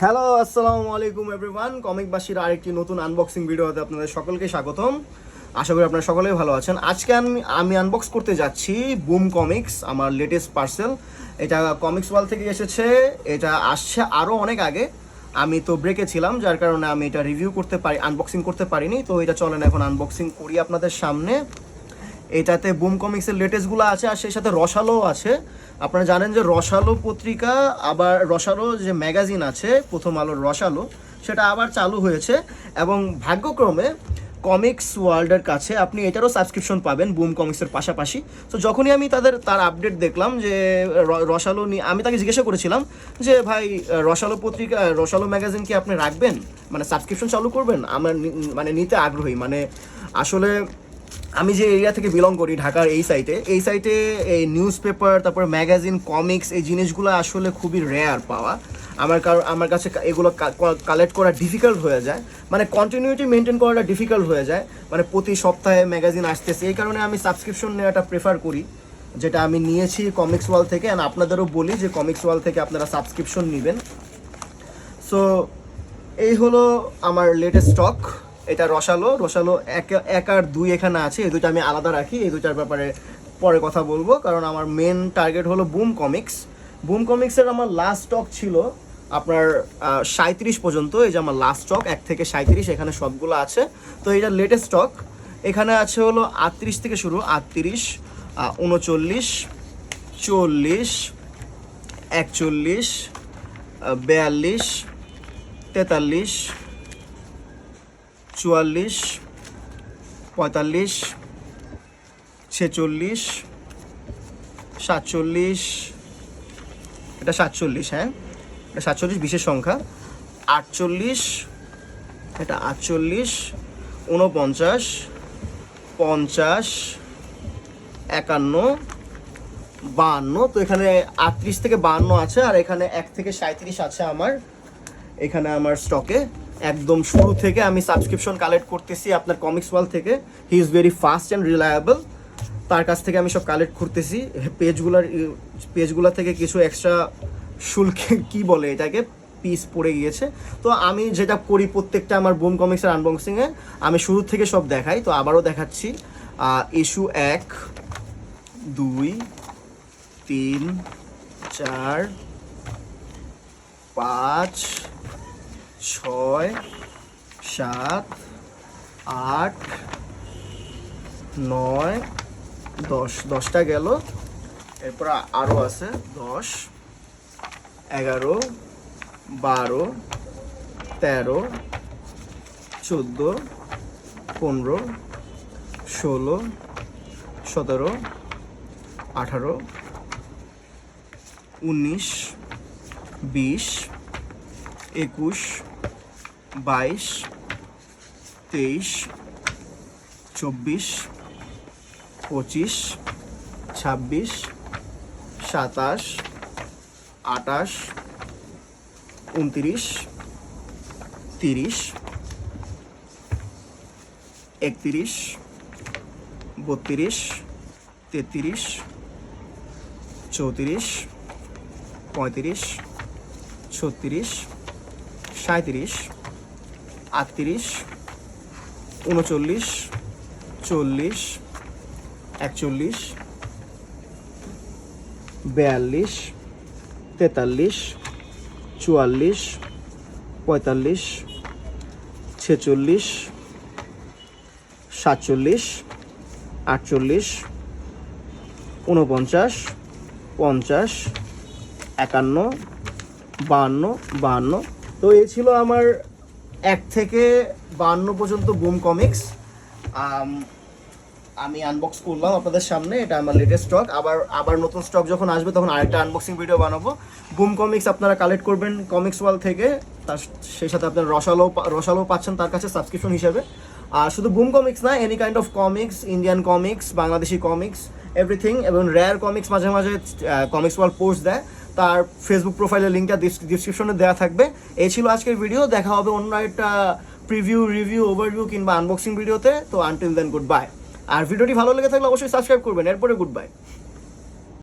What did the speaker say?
Hello, আসসালামু আলাইকুম everyone. কমিকবাসীর আরেকটি নতুন আনবক্সিং ভিডিওতে আপনাদের সকলকে স্বাগতম। আশা করি আপনারা সকলেই ভালো আছেন। আজকে আমি আনবক্স করতে যাচ্ছি বুম কমিক্স, আমার লেটেস্ট পার্সেল। এটা কমিক্স ওয়াল থেকে এসেছে। এটা আসছে আরও অনেক আগে, আমি তো ব্রেকে ছিলাম, যার কারণে আমি এটা রিভিউ করতে পারি, আনবক্সিং করতে পারিনি। তো এটা চলেন এখন আনবক্সিং করি আপনাদের সামনে। এটাতে বুম কমিক্সের লেটেস্টগুলো আছে, আর সেই সাথে রসালোও আছে। আপনারা জানেন যে রসালো পত্রিকা, আবার রসালো যে ম্যাগাজিন আছে প্রথম আলোর রসালো, সেটা আবার চালু হয়েছে। এবং ভাগ্যক্রমে কমিক্স ওয়ার্ল্ডের কাছে আপনি এটারও সাবস্ক্রিপশন পাবেন বুম কমিক্সের পাশাপাশি। তো যখনই আমি তার আপডেট দেখলাম যে রসালো নিয়ে, আমি তাকে জিজ্ঞাসা করেছিলাম যে ভাই, রসালো পত্রিকা, রসালো ম্যাগাজিন কি আপনি রাখবেন, মানে সাবস্ক্রিপশন চালু করবেন? আমার মানে নিতে আগ্রহী। মানে আসলে আমি যে এরিয়া থেকে বিলং করি, ঢাকার এই সাইটে এই নিউজ পেপার, তারপর ম্যাগাজিন, কমিক্স, এই জিনিসগুলো আসলে খুবই রেয়ার পাওয়া। আমার কাছে এগুলো কালেক্ট করা ডিফিকাল্ট হয়ে যায়, মানে কন্টিনিউটি মেনটেন করাটা ডিফিকাল্ট হয়ে যায়। মানে প্রতি সপ্তাহে ম্যাগাজিন আসতেছে, এই কারণে আমি সাবস্ক্রিপশন নেওয়াটা প্রেফার করি, যেটা আমি নিয়েছি কমিক্স ওয়াল থেকে। অ্যান্ড আপনাদেরও বলি যে কমিক্স ওয়াল থেকে আপনারা সাবস্ক্রিপশন নেবেন। সো এই হলো আমার লেটেস্ট স্টক। এটা রসালো এক আর দুই এখানে আছে, এই দুটো আমি আলাদা রাখি। এই দুটার ব্যাপারে পরে কথা বলবো, কারণ আমার মেন টার্গেট হলো বুম কমিক্স। বুম কমিক্সের আমার লাস্ট স্টক ছিল আপনার 37 পর্যন্ত। এই যে আমার লাস্ট স্টক 1 থেকে 37, এখানে সবগুলো আছে। তো এটা লেটেস্ট স্টক। এখানে আছে হলো 38 থেকে শুরু, 38, 39, 40, 41, 42, 43, 44, 45, 46, 47, এটা 47, হ্যাঁ এটা 47 বিশেষ সংখ্যা। 48, এটা 48, 49, 50, 51, 52। তো এখানে 38 থেকে 52 আছে, আর এখানে 1 থেকে 37 আছে আমার এখানে আমার স্টকে। একদম শুরু থেকে আমি সাবস্ক্রিপশন কালেক্ট করতেছি আপনার কমিক্স ওয়াল থেকে। He is very fast and reliable. তার কাছ থেকে আমি সব কালেক্ট করতেছি। পেজগুলো থেকে কিছু এক্সট্রা শুল্ক, কি বলে এটাকে, পিস পড়ে গিয়েছে। তো আমি যেটা করি প্রত্যেকটা আমার বুম কমিক্সের আনবক্সিংয়ে, আমি শুরু থেকে সব দেখাই। তো আবারও দেখাচ্ছি। ইস্যু 1, 2, 3, 4, 5, 6, 7, 8, 9, 10, 10টা গেল। এরপর আরও আছে 10, 11, 12, 13, 14, 15, 16, 17, 18, 19, 20, 21, 22, 23, 24, 25, 26, 27, 28, 29, 30, 31, 32, 33, 34, 35, 36, 37, 38, 39, 40, 41, 42, 43, 44, 45, 46, 47, 48, 49, 50, 51, 52। তো এই ছিল আমার 1 থেকে 52 পর্যন্ত বুম কমিক্স। আমি আনবক্স করলাম আপনাদের সামনে। এটা আমার লেটেস্ট স্টক। আবার নতুন স্টক যখন আসবে তখন আরেকটা আনবক্সিং ভিডিও বানাবো। বুম কমিক্স আপনারা কালেক্ট করবেন কমিক্স ওয়াল থেকে, তার সেই সাথে আপনার রসালো পাচ্ছেন তার কাছে সাবস্ক্রিপশন হিসেবে। আর শুধু বুম কমিক্স না, any kind of comics, Indian comics, Bangladeshi comics, everything. এবং রেয়ার কমিক্স মাঝে মাঝে কমিক্স ওয়াল পোস্ট দেয়, তার ফেসবুক প্রোফাইলের লিঙ্কটা ডিসক্রিপশনে দেওয়া থাকবে। এই ছিল আজকের ভিডিও। দেখা হবে অন্য একটা প্রিভিউ, রিভিউ, ওভারভিউ কিংবা আনবক্সিং ভিডিওতে। তো আনটিল দেন, গুড বাই। আর ভিডিওটি ভালো লেগে থাকলে অবশ্যই সাবস্ক্রাইব করবেন। এরপরে গুড বাই।